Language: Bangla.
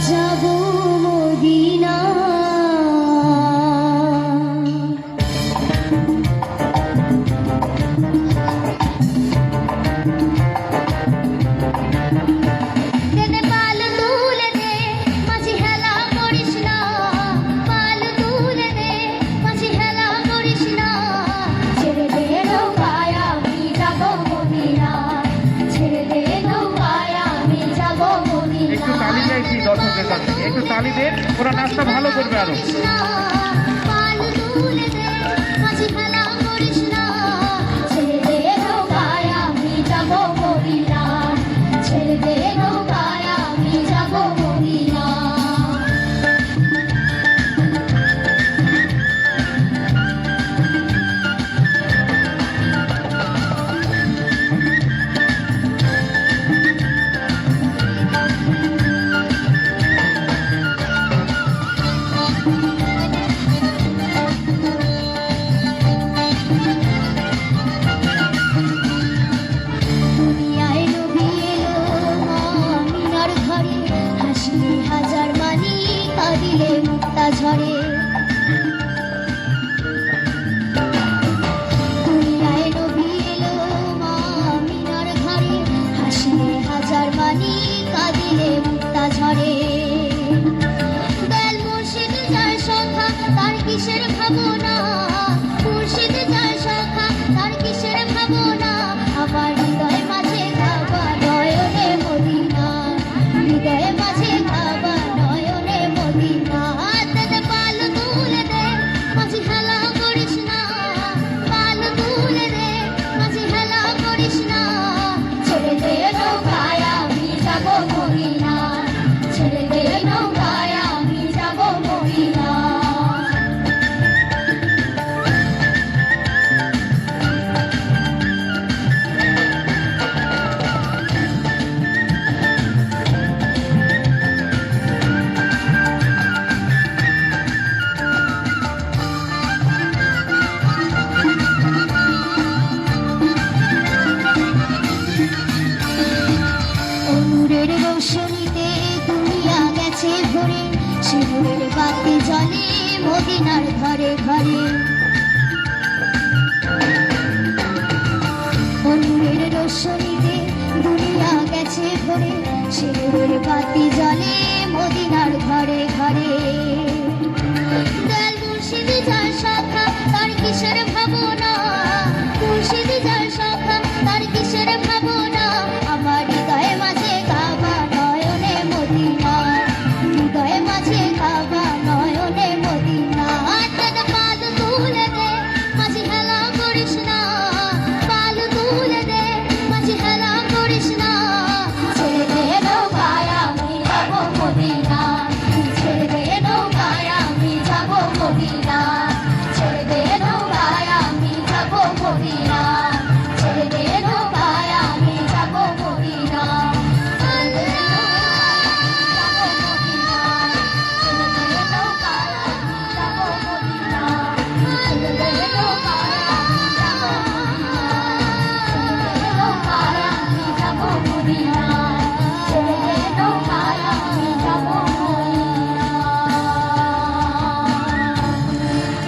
যাব মদিনা। দেনে পাল তুলে দে মাঝি হেলা করিস না, পাল তুলে দে মাঝি হেলা করিস না। ছেড়ে দে নৌকায় আমি যাব মদিনা, ছেড়ে দে নৌকায় আমি যাব মদিনা। একটু তালি দেয় কি দর্শকদের কাছে, একটু তালি দেন, ওরা নাচটা ভালো করবে আরো। পাল তুলে দে মাঝি হেলা করিস না, ছেড়ে দে নৌকায় আমি যাব মদিনা, ছেড়ে দে নৌকায় আমি যাব মদিনা। দুনিয়ায় নবী এলো মা আমিনার ঘরে, হাসিলে হাজার মানি কাঁদিলে মুক্তা ঝরে। দুনিয়ায় নবী এলো মা আমিনার ঘরে, হাসিলে হাজার মানি কাঁদিলে মুক্তা ঝরে। দয়াল মুর্শিদ যার সখা তার কিসের ভাবনা, মুর্শিদ যার সখা তার কিসের ভাবনা। আমার হৃদয় মাঝে কাবা নয়নে মদিনা, হৃদয় মাঝে কাবা নয়নে মদিনা। দেনে পাল তুলে দে মাঝি হেলা করিস না, পাল তুলে দে মাঝি হেলা করিস না। ছেড়ে দে নৌকায় আমি যাব মদিনা, ছেড়ে দে নৌকায় আমি যাব মদিনা। নূরের রৌশনীতে দুনিয়া গেছে ভরে, শিমুলের বাতি জ্বলে মদিনার ঘরে ঘরে। নূরের রৌশনীতে দুনিয়া গেছে ভরে, শিমুলের বাতি জ্বলে